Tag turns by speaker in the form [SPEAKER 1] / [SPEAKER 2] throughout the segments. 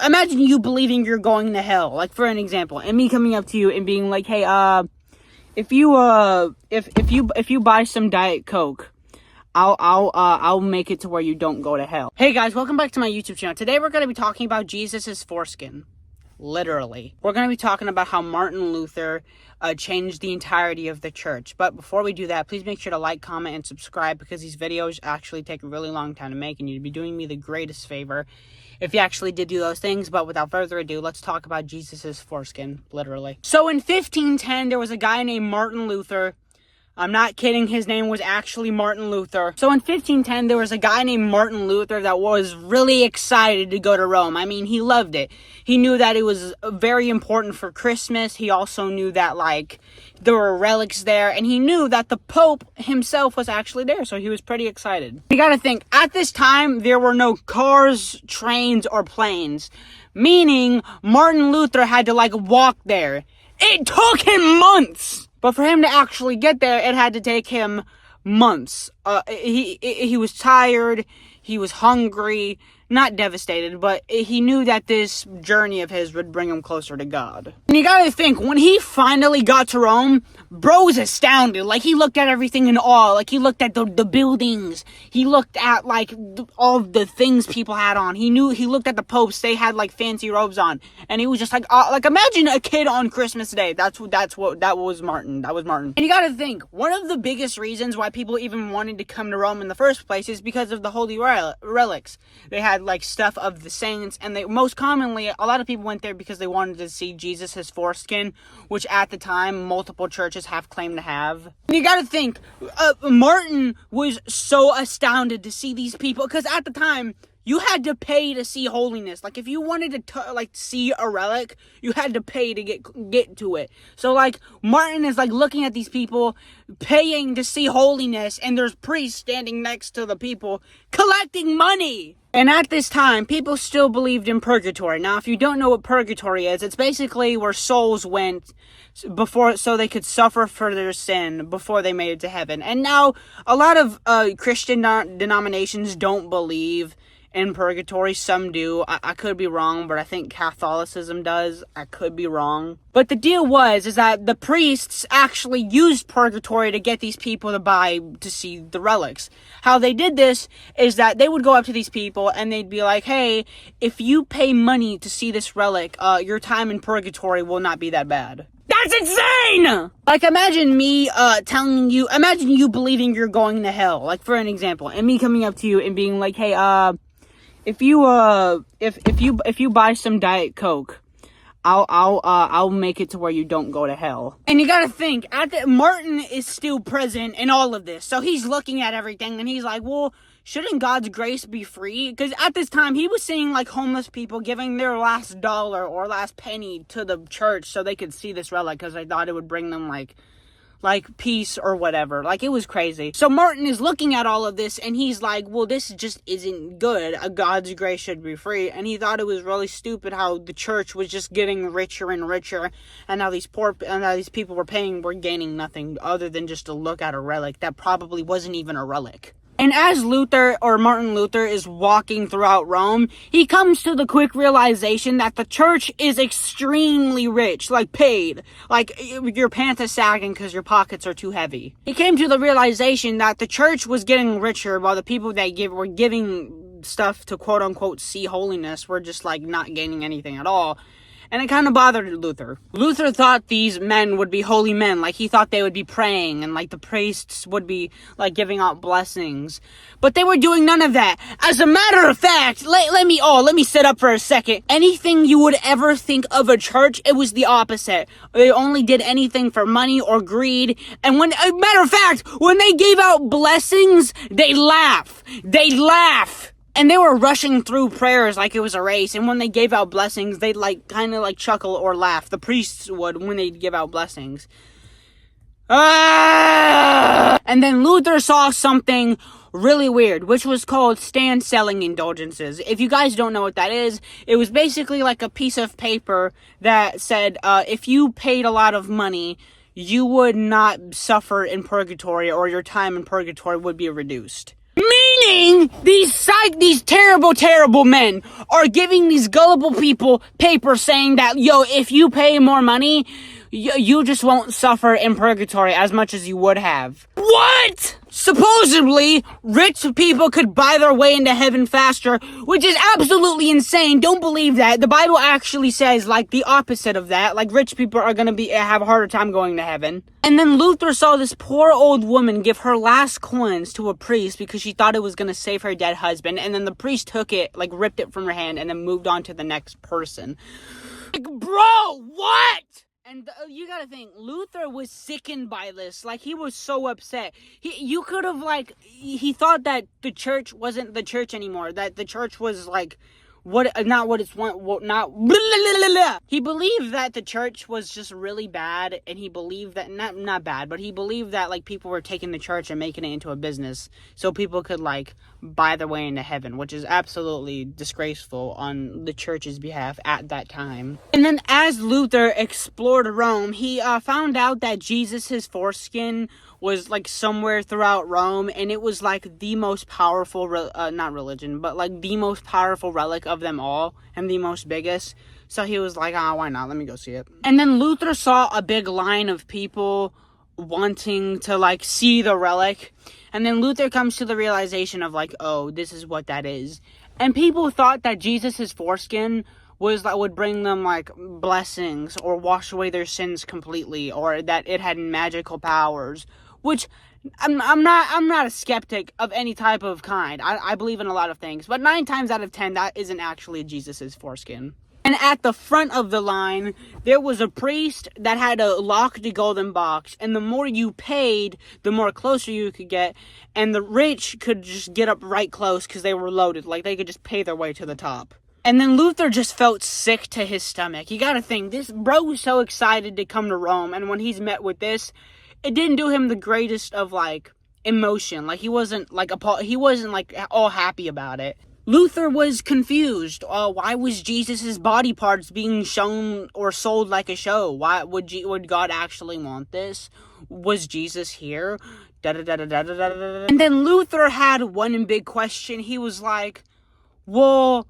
[SPEAKER 1] imagine you believing you're going to hell, like for an example, and me coming up to you and being like, hey, if you buy some Diet Coke, I'll make it to where you don't go to hell. Hey guys, welcome back to my YouTube channel. Today we're going to be talking about Jesus' foreskin. Literally. We're going to be talking about how Martin Luther changed the entirety of the church. But before we do that, please make sure to like, comment, and subscribe, because these videos actually take a really long time to make, and you'd be doing me the greatest favor if you actually did do those things. But without further ado, let's talk about Jesus' foreskin, literally. So in 1510, there was a guy named Martin Luther. I'm not kidding, his name was actually Martin Luther. So in 1510, there was a guy named Martin Luther that was really excited to go to Rome. I mean, he loved it. He knew that it was very important for Christmas. He also knew that, like, there were relics there. And he knew that the Pope himself was actually there. So he was pretty excited. You gotta think, at this time, there were no cars, trains, or planes. Meaning, Martin Luther had to, like, walk there. It took him months! But for him to actually get there, it had to take him months. He was tired, he was hungry, not devastated, but he knew that this journey of his would bring him closer to God. And you gotta think, when he finally got to Rome, bro was astounded. Like, he looked at everything in awe. Like, he looked at the buildings. He looked at, like, all the things people had on. He looked at the popes. They had, like, fancy robes on. And he was just like, imagine a kid on Christmas Day. That was Martin. That was Martin. And you gotta think, one of the biggest reasons why people even wanted to come to Rome in the first place is because of the holy relics. They had, like, stuff of the saints, and they most commonly, a lot of people went there because they wanted to see Jesus' foreskin, which at the time multiple churches have claimed to have. And you gotta think, Martin was so astounded to see these people, because at the time you had to pay to see holiness. Like, if you wanted to see a relic, you had to pay to get to it. So, like, Martin is, like, looking at these people, paying to see holiness, and there's priests standing next to the people, collecting money! And at this time, people still believed in purgatory. Now, if you don't know what purgatory is, it's basically where souls went before, so they could suffer for their sin before they made it to heaven. And now, a lot of Christian denominations don't believe in purgatory. Some do. I could be wrong, but I think Catholicism does. I could be wrong. But the deal is that the priests actually used purgatory to get these people to see the relics. How they did this is that they would go up to these people and they'd be like, hey, if you pay money to see this relic, your time in purgatory will not be that bad. That's insane! Like, imagine me imagine you believing you're going to hell, like for an example, and me coming up to you and being like, hey, if you buy some Diet Coke, I'll make it to where you don't go to hell. And you gotta think, Martin is still present in all of this, so he's looking at everything and he's like, well, shouldn't God's grace be free? Because at this time, he was seeing, like, homeless people giving their last dollar or last penny to the church so they could see this relic, because they thought it would bring them, like peace or whatever. Like, it was crazy. So Martin is looking at all of this and he's like, well, this just isn't good. God's grace should be free. And he thought it was really stupid how the church was just getting richer and richer, and now these people were gaining nothing other than just to look at a relic that probably wasn't even a relic. And as Martin Luther is walking throughout Rome, he comes to the quick realization that the church is extremely rich, like paid. Like, your pants are sagging because your pockets are too heavy. He came to the realization that the church was getting richer while the people that were giving stuff to quote-unquote see holiness were just, like, not gaining anything at all. And it kind of bothered Luther. Luther thought these men would be holy men. Like, he thought they would be praying, and, like, the priests would be, like, giving out blessings. But they were doing none of that. As a matter of fact, let me sit up for a second. Anything you would ever think of a church, it was the opposite. They only did anything for money or greed. And matter of fact, when they gave out blessings, they laugh. They laugh. And they were rushing through prayers like it was a race. And when they gave out blessings, they'd, like, kind of, like, chuckle or laugh. The priests would when they'd give out blessings. And then Luther saw something really weird, which was called stand selling indulgences. If you guys don't know what that is, it was basically like a piece of paper that said, if you paid a lot of money, you would not suffer in purgatory, or your time in purgatory would be reduced. Meaning, these terrible, terrible men are giving these gullible people paper saying that, yo, if you pay more money, you just won't suffer in purgatory as much as you would have. What? Supposedly, rich people could buy their way into heaven faster, which is absolutely insane. Don't believe that. The Bible actually says, like, the opposite of that. Like, rich people are gonna have a harder time going to heaven. And then Luther saw this poor old woman give her last coins to a priest because she thought it was gonna save her dead husband. And then the priest took it, like, ripped it from her hand, and then moved on to the next person. Like, bro, what? And you gotta think, Luther was sickened by this. Like, he was so upset. You could have, like, he thought that the church wasn't the church anymore. That the church was, like, not what it's not. He believed that the church was just really bad, and he believed that, not bad, but he believed that, like, people were taking the church and making it into a business so people could, like, buy their way into heaven, which is absolutely disgraceful on the church's behalf at that time. And then as Luther explored Rome, he found out that Jesus' foreskin was, like, somewhere throughout Rome, and it was, like, the most powerful, not religion, but, like, the most powerful relic of them all, and the most biggest. So he was like, why not? Let me go see it. And then Luther saw a big line of people wanting to, like, see the relic. And then Luther comes to the realization of, like, oh, this is what that is. And people thought that Jesus' foreskin would bring them, like, blessings, or wash away their sins completely, or that it had magical powers. Which, I'm not a skeptic of any type of kind. I believe in a lot of things. But 9 times out of 10, that isn't actually Jesus' foreskin. And at the front of the line, there was a priest that had a locked golden box. And the more you paid, the more closer you could get. And the rich could just get up right close because they were loaded. Like, they could just pay their way to the top. And then Luther just felt sick to his stomach. You gotta think, this bro was so excited to come to Rome. And when he's met with this, it didn't do him the greatest of, like, emotion. Like, he wasn't, like, all happy about it. Luther was confused. Why was Jesus' body parts being shown or sold like a show? Why would God actually want this? Was Jesus here? And then Luther had one big question. He was like, well,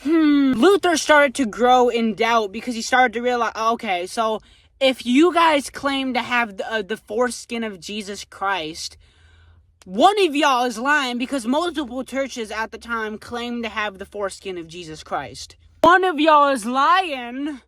[SPEAKER 1] Luther started to grow in doubt because he started to realize, okay, so if you guys claim to have the foreskin of Jesus Christ, one of y'all is lying because multiple churches at the time claimed to have the foreskin of Jesus Christ. One of y'all is lying.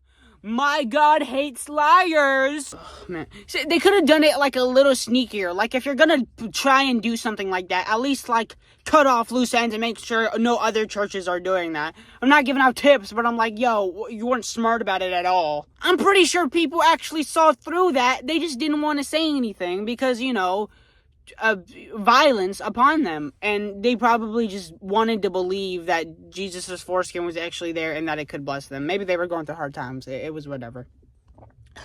[SPEAKER 1] My God hates liars. Oh, man. See, they could have done it, like, a little sneakier. Like, if you're gonna try and do something like that, at least, like, cut off loose ends and make sure no other churches are doing that. I'm not giving out tips, but I'm like, yo, you weren't smart about it at all. I'm pretty sure people actually saw through that. They just didn't want to say anything because, you know, violence upon them, and they probably just wanted to believe that Jesus' foreskin was actually there and that it could bless them. Maybe they were going through hard times. It was whatever. A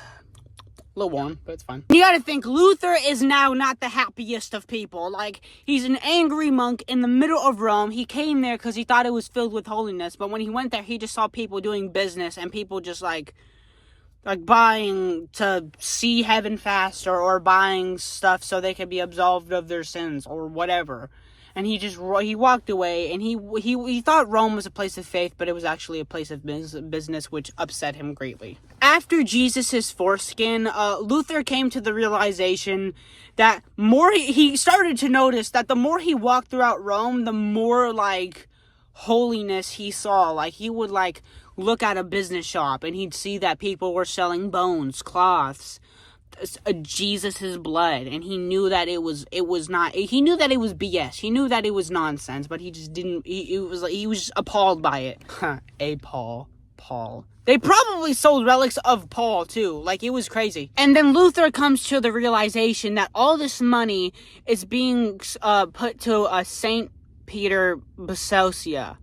[SPEAKER 1] little warm, but it's fine. You gotta think, Luther is now not the happiest of people. Like, he's an angry monk in the middle of Rome. He came there because he thought it was filled with holiness, but when he went there, he just saw people doing business and people just, like buying to see heaven faster, or buying stuff so they could be absolved of their sins, or whatever. And he walked away, and he thought Rome was a place of faith, but it was actually a place of business, which upset him greatly. After Jesus' foreskin, Luther came to the realization that he started to notice that the more he walked throughout Rome, the more, like, holiness he saw. Like, he would, like, look at a business shop and he'd see that people were selling bones, cloths, Jesus's blood, and he knew that it was not. He knew that it was BS. He knew that it was nonsense, but he just didn't. He was just appalled by it. Paul. They probably sold relics of Paul too. Like, it was crazy. And then Luther comes to the realization that all this money is being put to Saint Peter Basilica.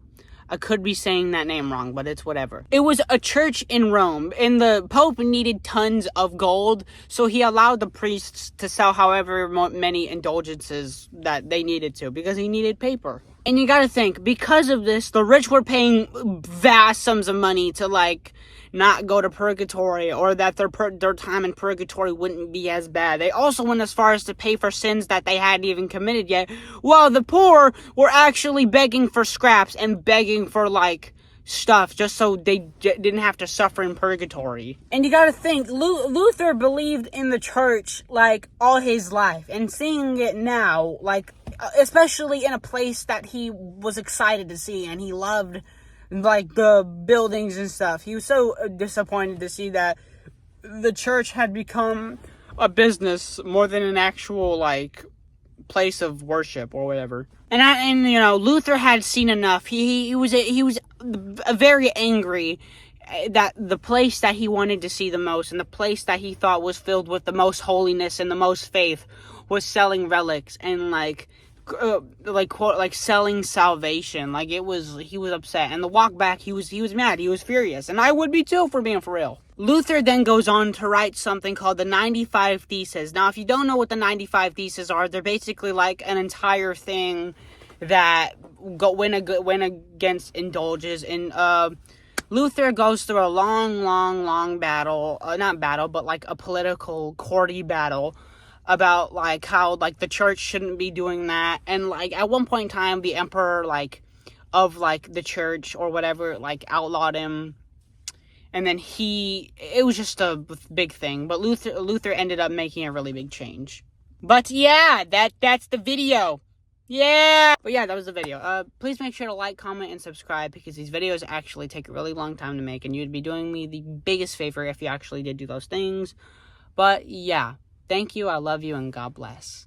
[SPEAKER 1] I could be saying that name wrong, but it's whatever. It was a church in Rome, and the Pope needed tons of gold, so he allowed the priests to sell however many indulgences that they needed to, because he needed paper. And you gotta think, because of this, the rich were paying vast sums of money to, like, not go to purgatory, or that their time in purgatory wouldn't be as bad. They also went as far as to pay for sins that they hadn't even committed yet, while the poor were actually begging for scraps and begging for, like, stuff just so they didn't have to suffer in purgatory. And you gotta think, Luther believed in the church, like, all his life, and seeing it now, like, especially in a place that he was excited to see and he loved, like, the buildings and stuff. He was so disappointed to see that the church had become a business more than an actual, like, place of worship or whatever. And you know, Luther had seen enough. He was very angry that the place that he wanted to see the most, and the place that he thought was filled with the most holiness and the most faith, was selling relics and like selling salvation. Like, he was upset. And the walk back, he was mad, he was furious, and I would be too, for being for real. Luther then goes on to write something called the 95 Theses. Now, if you don't know what the 95 Theses are, they're basically like an entire thing that went against indulgences. And Luther goes through a long battle, not battle, but like a political courty battle about, like, how, like, the church shouldn't be doing that. And, like, at one point in time, the emperor, like, of, like, the church or whatever, like, outlawed him. And then it was just a big thing. But Luther ended up making a really big change. But yeah, that's the video. Yeah. But yeah, that was the video. Please make sure to like, comment, and subscribe, because these videos actually take a really long time to make, and you'd be doing me the biggest favor if you actually did do those things. But yeah. Thank you, I love you, and God bless.